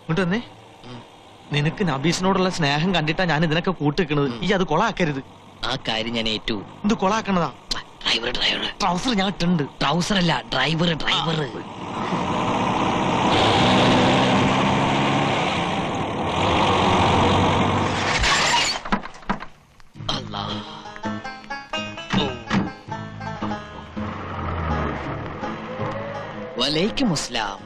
ഇങ്ങോട്ട് വന്നേ. നിനക്ക് നബീസിനോടുള്ള സ്നേഹം കണ്ടിട്ടാ ഞാൻ ഇതിനൊക്കെ കൂട്ടിക്കണത്. ഈ അത് കൊളാക്കരുത്. ആ കാര്യം ഞാൻ ഏറ്റു. ഇത് കൊളാക്കണതാ. ഡ്രൈവർ ട്രൗസർ ഞാൻ ഇട്ടുണ്ട്. ട്രൗസർ അല്ല, ഡ്രൈവർ. വലൈക്കും അസ്സലാം.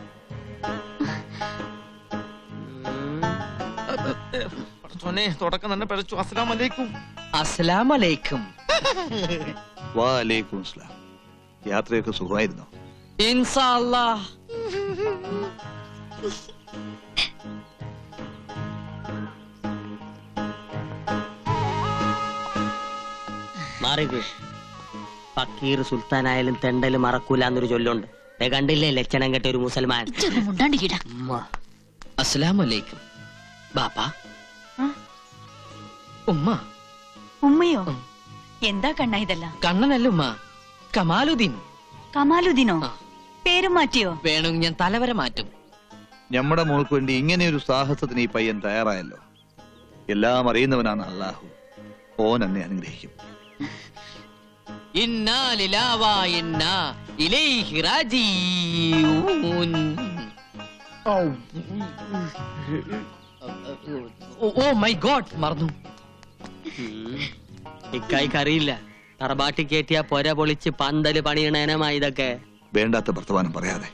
തുടക്കം തന്നെ പിഴച്ചു. അസ്സലാം അലൈക്കും. അസ്സലാം അലൈക്കും. വലൈക്കും അസ്സലാം. യാത്രയൊക്കെ സുഖമായിരുന്നോ? ഇൻഷാ അല്ലാഹ്. മാറിക്ക്. ഫക്കീർ സുൽത്താനായാലും തെണ്ടല് മറക്കൂല എന്നൊരു ചൊല്ലുണ്ട്. കണ്ടില്ലേ ലക്ഷണം കെട്ട ഒരു മുസൽമാൻ. അസ്സലാം അലൈക്കും. ബാപ്പ. ഉമ്മ. ഉമ്മയോ? എന്താ കണ്ണ ഇതെല്ലാം? കണ്ണനല്ല ഉമ്മ, കമാലുദ്ദീൻ. കമാലുദ്ദീനോ? പേരും മാറ്റിയോ? വേണമെങ്കിൽ ഞാൻ തലവരെ മാറ്റും. നമ്മുടെ മോൾക്ക് വേണ്ടി ഇങ്ങനെയൊരു സാഹസത്തിന് ഈ പയ്യൻ തയ്യാറായല്ലോ. എല്ലാം അറിയുന്നവനാണ് അല്ലാഹു. ഓൻ എന്നെ അനുഗ്രഹിക്കും. ഇന്നാ ലില്ലാഹി വ ഇന്നാ ഇലൈഹി റാജിഊൻ. ഓ മൈ ഗോഡ്, മറന്നു. ഇക്കായിക്ക് അറിയില്ല. തറബാട്ടി കയറ്റിയ പൊര പൊളിച്ച് പന്തല് പണിയണേനമാ ഇതൊക്കെ. വേണ്ടാത്ത വർത്തമാനം പറയാതെ.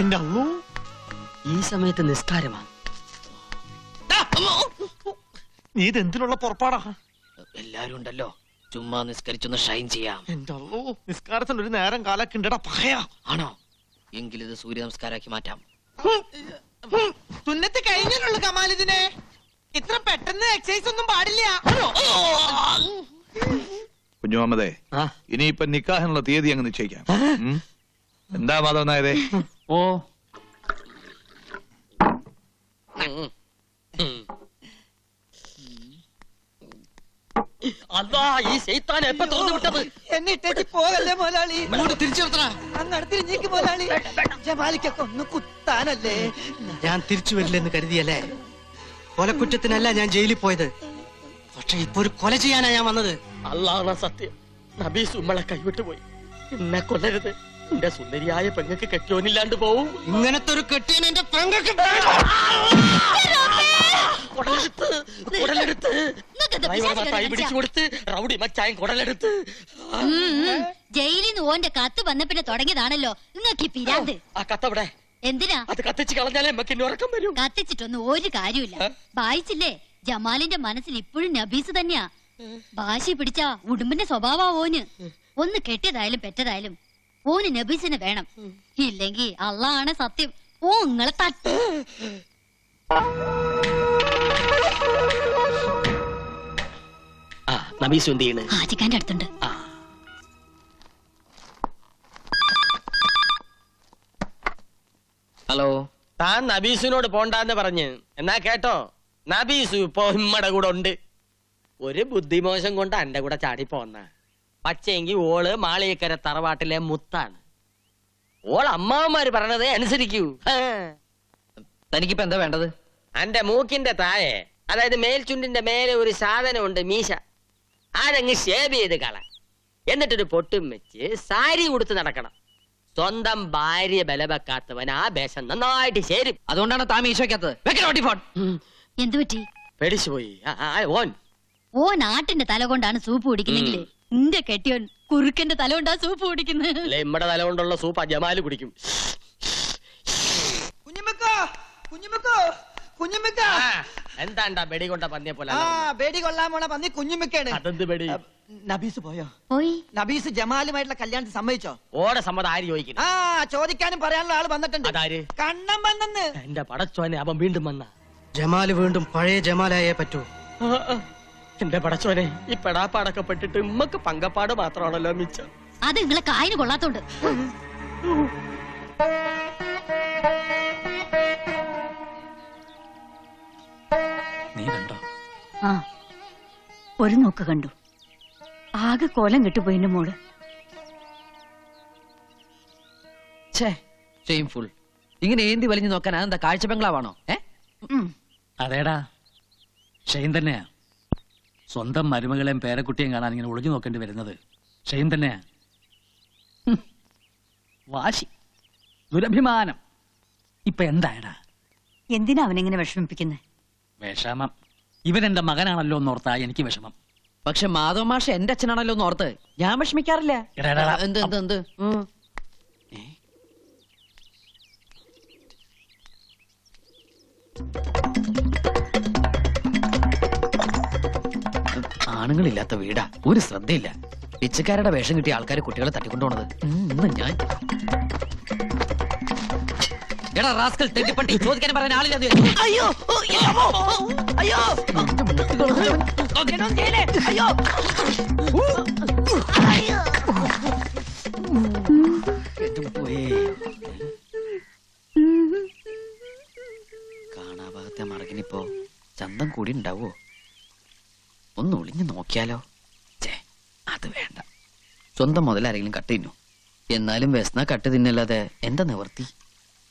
എന്റെ അള്ളോ, ഈ സമയത്ത് നിസ്കാരമാ. നീ ഇതെന്തിനുള്ള പുറപ്പാടാ? എല്ലാരും ഉണ്ടല്ലോ, ചുമ്മാ നിസ്കരിച്ചൊന്ന് ഷൈൻ ചെയ്യാം. എന്റെ അള്ളോ, നിസ്കാരത്തിന് ഒരു നേരം കാലൊക്കെ ഉണ്ടടാ. പകയാ ആണോ? എങ്കിലിത് സൂര്യ നമസ്കാരാക്കി മാറ്റാം. തുന്നത്ത് കഴിഞ്ഞുള്ളൂ കമാലിതിനെ. ഇത്ര പെട്ടെന്ന് എക്സസൈസ് ഒന്നും പാടില്ല. കുഞ്ഞുമാമതേ, ഇനിയിപ്പൊ നിക്കാഹിനുള്ള തീയതി അങ്ങ് നിശ്ചയിക്കാം. എന്താ മാധവൻ നായരെ? ഓ, അല്ലാ, ഈ ശൈത്താൻ എപ്പോ തുറന്നു വിട്ടത്? എന്നെ ഇട്ടേച്ച് പോകല്ലേ മോലാളി. തിരിച്ചു നിർത്തണ. അങ്ങ് തിരിഞ്ഞേക്ക് മോലാളി. ജമാലിക്കൊക്കെ ഒന്ന് കുത്താനല്ലേ. ഞാൻ തിരിച്ചു വരില്ലെന്ന് കരുതിയല്ലേ? കൊലക്കുറ്റത്തിനല്ല ഞാൻ ജയിലിൽ പോയത്. പക്ഷെ ഇപ്പൊ ഒരു കൊല ചെയ്യാനാ ഞാൻ വന്നത്. അല്ലാഹുവ സത്യം. നബീസ് ഉമ്മളെ കൈവിട്ടു പോയി. എന്നെ കൊല്ലരുത്. എന്റെ സുന്ദരിയായ പെങ്ങൾക്ക് കെട്ടിയോനില്ലാണ്ട് പോവും. ഇങ്ങനത്തെ ഒരു കെട്ടിയൻ എന്റെ പെങ്ങൾക്ക് പിടിച്ചു കൊടുത്ത് റൗഡി മച്ചായൻ കുടലെടുത്ത്. ജയിലിൽ നിന്ന് ഓന്റെ കത്ത് വന്ന പിന്നെ തുടങ്ങിയതാണല്ലോ നിങ്ങൾക്ക് ഈ പിരാന്ത്. ആ കത്തവിടെ എന്തിനാ? അത് കത്തിച്ച് കളഞ്ഞാലേ നമുക്ക് ഇനി ഉറക്കം വരും. കത്തിച്ചിട്ടൊന്നും ഒരു കാര്യമില്ല. വായിച്ചില്ലേ? ജമാലിന്റെ മനസ്സിൽ ഇപ്പോഴും നബീസ് തന്നെയാ. വാശി പിടിച്ച ഉടുമ്പിന്റെ സ്വഭാവ ഓന്. ഒന്ന് കെട്ടിയതായാലും പെറ്റതായാലും ഓന് നബീസിനെ വേണം. ഇല്ലെങ്കി അള്ളാണ് സത്യം, ഓ നിങ്ങളെ തട്ട്. നബീസ് എന്ത് ചെയ്യണ്? ഹാജിക്കാന്റെ അടുത്തുണ്ട്. ഹലോ. താൻ നബീസിനോട് പോണ്ടാന്ന് പറഞ്ഞ് എന്നാ കേട്ടോ. നബീസു ഇപ്പൊ ഉമ്മയുടെ കൂടെ ഉണ്ട്. ഒരു ബുദ്ധിമോശം കൊണ്ട് എന്റെ കൂടെ ചാടി പോന്ന. പക്ഷേങ്കി ഓള് മാളിയക്കര തറവാട്ടിലെ മുത്താണ്. ഓൾ അമ്മാവന്മാര് പറഞ്ഞതേ അനുസരിക്കൂ. തനിക്കിപ്പോ എന്താ വേണ്ടത്? എന്റെ മൂക്കിന്റെ താഴെ, അതായത് മേൽചുണ്ടിന്റെ മേലെ ഒരു സാധനമുണ്ട്, മീശ. അതങ്ങ് ഷേവ് ചെയ്ത് കള. എന്നിട്ടൊരു പൊട്ടും വെച്ച് സാരി ഉടുത്ത് നടക്കണം. സ്വന്തം ഭാര്യ ബലവെക്കാത്തവൻ ആ വേഷം നന്നായിട്ട് ചേരും. അതുകൊണ്ടാണ് താൻ മീശോക്കകത്ത് എന്തു പറ്റി? പേടിച്ചു പോയി. ഓ നാട്ടിന്റെ തല കൊണ്ടാണ് സൂപ്പ് കുടിക്കുന്നെങ്കിൽ നിന്റെ കെട്ടിയോൻ കുറുക്കന്റെ തല കൊണ്ടാ സൂപ്പ് കുടിക്കുന്നത്. ഇമ്മടെ തല കൊണ്ടുള്ള സൂപ്പ് ജമാല് കുടിക്കും. കുഞ്ഞുമ്മക്കോ, കുഞ്ഞുമ്മക്കോ, കുഞ്ഞുമ്മക്ക. എന്താണ്ടാ ബെടി കൊണ്ട പന്നിയെ പോലെ? ബേടി കൊള്ളാൻ പോണ പന്നി കുഞ്ഞുമ്മക്കാണ്. അതെന്ത് ബെടി? നബീസ് പോയോ? പോയി. നബീസ് ജമാലുമായിട്ടുള്ള കല്യാണത്തിന് സമ്മതിച്ചോ? ഓടെ സമ്മതം ആര് ചോദിക്കുന്നു? ചോദിക്കാനും പറയാനുള്ള ആള് വന്നിട്ടുണ്ട്. അതാര്? കണ്ണം വന്നെന്ന്. എന്റെ പടച്ചോനെ, അവൻ വീണ്ടും വന്ന. ജമാല് വീണ്ടും പഴയ ജമാലായേ പറ്റൂ. എന്റെ പടച്ചോനെ, ഈ പെടാപ്പാടൊക്കെ പെട്ടിട്ട് ഉമ്മക്ക് പങ്കപ്പാട് മാത്രമാണല്ലോ മിച്ചം. അത് നിങ്ങളെ കായിന് കൊള്ളാത്തോണ്ട്. നീ കണ്ടോ? ആ ഒരു നോക്ക് കണ്ടു. ആകെ കോലം കെട്ടുപോയി എന്റെ മോള്. ഷെയിംഫുൾ. ഇങ്ങനെ ഏന്തി വലിഞ്ഞു നോക്കാൻ അതെന്താ കാഴ്ച ബംഗ്ലാവാണോ? അതേടാ, ഷെയിൻ തന്നെയാ. സ്വന്തം മരുമകളെയും പേരക്കുട്ടിയും കാണാൻ ഇങ്ങനെ ഒളിഞ്ഞു നോക്കേണ്ടി വരുന്നത് ഷെയിൻ തന്നെയാ. വാശി, ദുരഭിമാനം. ഇപ്പൊ എന്തായടാ? എന്തിനാ അവനെങ്ങനെ വിഷമിപ്പിക്കുന്നത്? വിഷമം ഇവനെന്റെ മകനാണല്ലോ എന്നോർത്താ എനിക്ക് വിഷമം. പക്ഷെ മാധവ മാഷ എന്റെ അച്ഛനാണല്ലോ എന്ന് ഓർത്ത് ഞാൻ വിഷമിക്കാറില്ല. എടാ, എടാ, എടാ. എന്ത് എന്ത് എന്ത് ആണുങ്ങളില്ലാത്ത വീടാ, ഒരു ശ്രദ്ധയില്ല. പിച്ചക്കാരുടെ വേഷം കിട്ടിയ ആൾക്കാർ കുട്ടികളെ തട്ടിക്കൊണ്ടുപോണത്. ഇന്ന് ഞാൻ എടാ റാസ്കൽ തെറ്റിപ്പട്ടി, ചോദിക്കാൻ പറയാൻ ആളില്ലാതെ. അയ്യോ അയ്യോ അയ്യോ കാണാഭാഗത്തെ മറകിനിപ്പോ ചന്തം കൂടി ഉണ്ടാവോ? ഒന്ന് ഒളിഞ്ഞു നോക്കിയാലോ? അത് വേണ്ട, സ്വന്തം മുതലാരെങ്കിലും കട്ട് തിന്നു. എന്നാലും വ്യസന കട്ട് തിന്നല്ലാതെ എന്താ നിവർത്തി?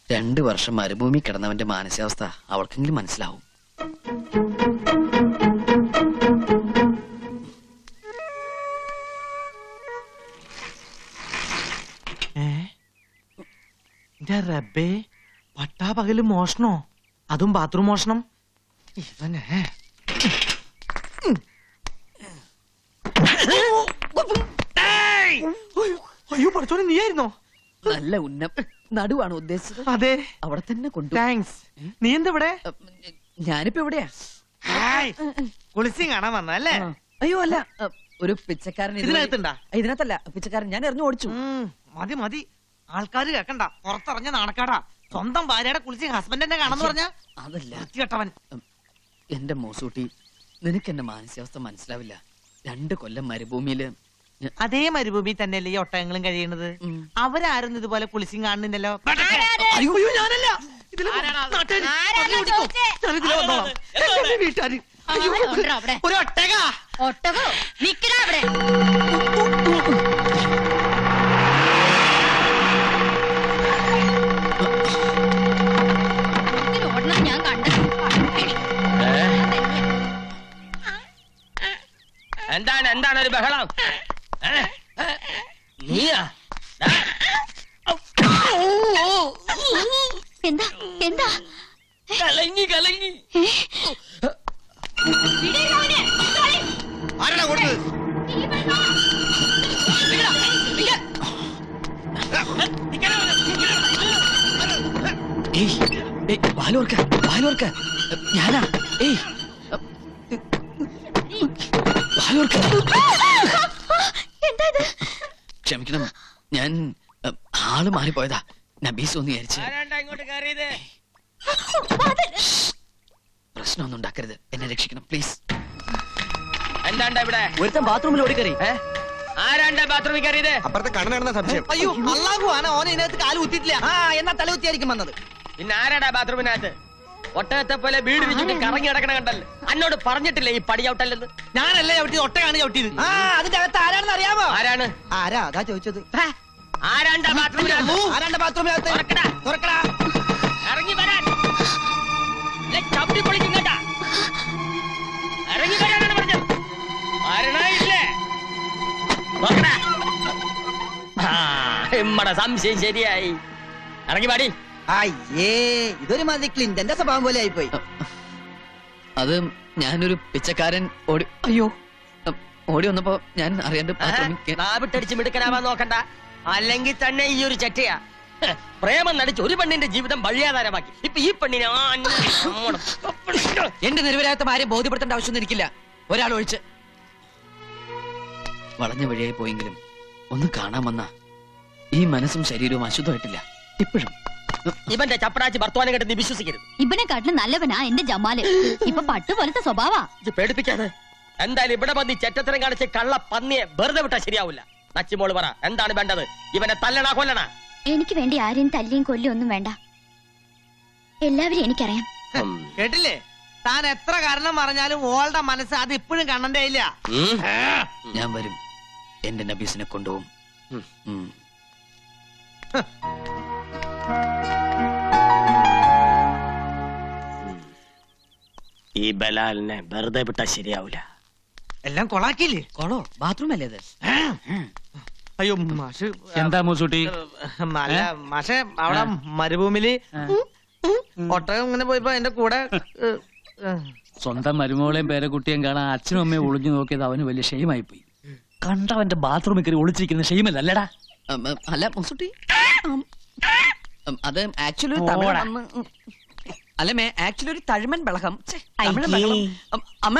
2 വർഷം മരുഭൂമി കിടന്നവന്റെ മാനസികാവസ്ഥ അവൾക്കെങ്കിലും മനസ്സിലാവും. റബ്ബേ, പട്ടാ പകല് മോഷണോ? അതും ബാത്റൂം മോഷണം. ഇവനെ അയ്യോ പഠിച്ചോനെ, നീയായിരുന്നോ? നല്ല ഉന്നം നടുവാണ് ഉദ്ദേശിച്ചത്. അതെ, അവിടെ തന്നെ കൊണ്ടു. താങ്ക്സ്. നീ എന്താ ഇവിടെ? ഞാനിപ്പോ എവിടെയാ? കുളിസി കാണാൻ വന്നല്ലേ? അയ്യോ അല്ല, ഒരു പിച്ചക്കാരൻ ഇതിനകത്തുണ്ടാ? ഇതിനകത്തല്ല, പിച്ചക്കാരൻ ഞാൻ എറിഞ്ഞു ഓടിച്ചു. മതി മതി, ആൾക്കാര് കേക്കണ്ട. പുറത്തിറങ്ങിയ നാണക്കാടാ. സ്വന്തം ഭാര്യയുടെ കുളിച്ച് ഹസ്ബൻഡിനെ കാണാന്ന് പറഞ്ഞ അതല്ല കേട്ടവൻ. എന്റെ മോസൂട്ടി, നിനക്ക് എന്റെ മാനസികാവസ്ഥ മനസ്സിലാവില്ല. 2 കൊല്ലം മരുഭൂമിയില് അതേ മരുഭൂമി തന്നെയല്ലേ ഈ ഒട്ടകങ്ങളും കഴിയുന്നത്? അവരാരും ഇതുപോലെ കുളിച്ചും കാണുന്നില്ലല്ലോ. അയ്യോ ഞാനല്ല. വീട്ടുകാര് ഒരു ഒട്ടക. ഒട്ടകോ നിക്കടാ അവിടെ. ഓടണം ഞാൻ കണ്ടു. എന്താണ് ഒരു ബഹളം? നീയാ? എന്താ എന്താ? കലങ്ങി ആരാടാ കൊടുത്തത്? വാലോർക്ക ഞാനാ. ക്ഷമിക്കണം, ഞാൻ ആള് മാറിപ്പോയതാ. നബീസ് ഒന്ന് വിചാരിച്ചു. ഇങ്ങോട്ട് കയറിയത്? പ്രശ്നമൊന്നും ഉണ്ടാക്കരുത്, എന്നെ രക്ഷിക്കണം പ്ലീസ്. എന്താണ്ടാ ഇവിടെ? ഒരുത്തൻ ബാത്റൂമിൽ ഓടിക്കറി. ആരാണ്ടാ ബാത്റൂമിൽ കയറിയത്? അപ്പുറത്തെ കണ്ണനാണെന്ന സംശയം. അയ്യോ അള്ളാഹു ആണ്, ഓനെ ഇതിനകത്ത് കാല് കുത്തിയിട്ടില്ല. എന്നാ തലകുത്തിയായിരിക്കും വന്നത്. പിന്നെ ആരാടാ ബാത്റൂമിനകത്ത്? ഒട്ടകത്തെ പോലെ വീട് വിരിച്ചിട്ട് കറങ്ങി കിടക്കണ കണ്ടല്ലോ. എന്നോട് പറഞ്ഞിട്ടില്ലേ ഈ പടി ചവിട്ടല്ലെന്ന്? ഞാനല്ലേ ചവിട്ടിയത്, ഒട്ടകാണ് ചവിട്ടിയത്. അതിന്റെ അകത്ത് ആരാണെന്ന് അറിയാമോ? ആരാണ്? ആരാ അതാ ചോദിച്ചത്. ആരാണ്ടാ ബാത്റൂമിനകത്ത്? ആരാന്റെ ബാത്റൂമിനകത്ത്? തുറക്കടാ. തുറക്കടാ. ഇറങ്ങി വരാൻ. ചവിട്ടി പൊളിക്കും കേട്ടാ. ഇറങ്ങി വരാനാണ് പറഞ്ഞത്. മരണമില്ലേ? നോക്കടാ. നമ്മടെ സംശയം ശരിയായി. ഇറങ്ങി പാടി. അയ്യേ, ഇതൊരു മാതിരി ക്ലിന്റന്റെ സ്വഭാവം പോലെ ആയിപ്പോയി. അത് ഞാനൊരു പിച്ചക്കാരൻ ഓടി വന്നപ്പോ ഞാൻ അറിയാണ്ട് നാവിട്ടടിച്ച് മിടുക്കനാവാൻ നോക്കണ്ട, അല്ലെങ്കിൽ തന്നെ ഈ ഒരു ചട്ടയാ. പ്രേമം നടിച്ച് ഒരു പെണ്ണിന്റെ ജീവിതം വഴിയാധാരമാക്കി. ഇപ്പൊ ഈ പെണ്ണിനെ എന്റെ നിരപരാധിത്വം ആരെയും ബോധ്യപ്പെടുത്തേണ്ട ആവശ്യമൊന്നും എനിക്കില്ല, ഒരാൾ ഒഴിച്ച്. വളഞ്ഞ വഴിയായി പോയെങ്കിലും ഒന്ന് കാണാൻ വന്ന ഈ മനസ്സും ശരീരവും അശുദ്ധമായിട്ടില്ല ഇപ്പോഴും. ഇവന്റെ ചപ്പടാച്ച് ഭർത്താനം കേട്ട് നീ വിശ്വസിക്കരുത്. ഇവനെക്കാട്ടിലും നല്ലവനാ എന്റെ ജമാല്. ഇപ്പൊ പട്ടുപോലത്തെ സ്വഭാവാ. ഇത് പേടിപ്പിക്കാതെ. എന്തായാലും ഇവിടെ വന്ന് ചെറ്റത്തരം കാണിച്ച് കള്ള പന്നിയെ വെറുതെ വിട്ടാ ശരിയാവില്ല. നച്ചിമോള് പറ, എന്താണ് വേണ്ടത്? ഇവനെ തല്ലണ കൊല്ലണ? എനിക്ക് വേണ്ടി ആരെയും തല്ലിയും കൊല്ലും ഒന്നും വേണ്ട. എല്ലാവരും എനിക്കറിയാം. കേട്ടില്ലേ? താൻ എത്ര കാരണം പറഞ്ഞാലും ഓളുടെ മനസ്സ് അത് ഇപ്പോഴും കണ്ണന്റെ ഇല്ല. ഞാൻ വരും, എന്റെ നബീസിനെ കൊണ്ടുപോകും. ഉം. ഈ ബലാലിനെ വെറുതെ വിട്ടാ ശരിയാവൂല. എല്ലാം കൊളാക്കിയില്ലേ? കൊളോ ബാത്റൂം അല്ലേ അത്? അയ്യോ മാഷ് എന്താ മൂസൂട്ടി? അല്ല മാഷെ അവിടെ മരുഭൂമിയില് ഒട്ടകം ഇങ്ങനെ പോയപ്പോ എന്റെ കൂടെ സ്വന്തം മരുമകളെയും പേരക്കുട്ടിയും കാണാൻ അച്ഛനും അമ്മയും ഒളിഞ്ഞു നോക്കിയത് അവന് വലിയ ഷെയിമായി പോയി. കണ്ടവന്റെ ബാത്റൂമിൽ കയറി ഒളിച്ചിരിക്കുന്ന ഷെയിമല്ല അല്ലടാ. അല്ല മുസുട്ടി, അത് ആക്ച്വലി അല്ല മേ ആക്ച്വലി ഒരു തഴുമൻ ബളകം. അമ്മ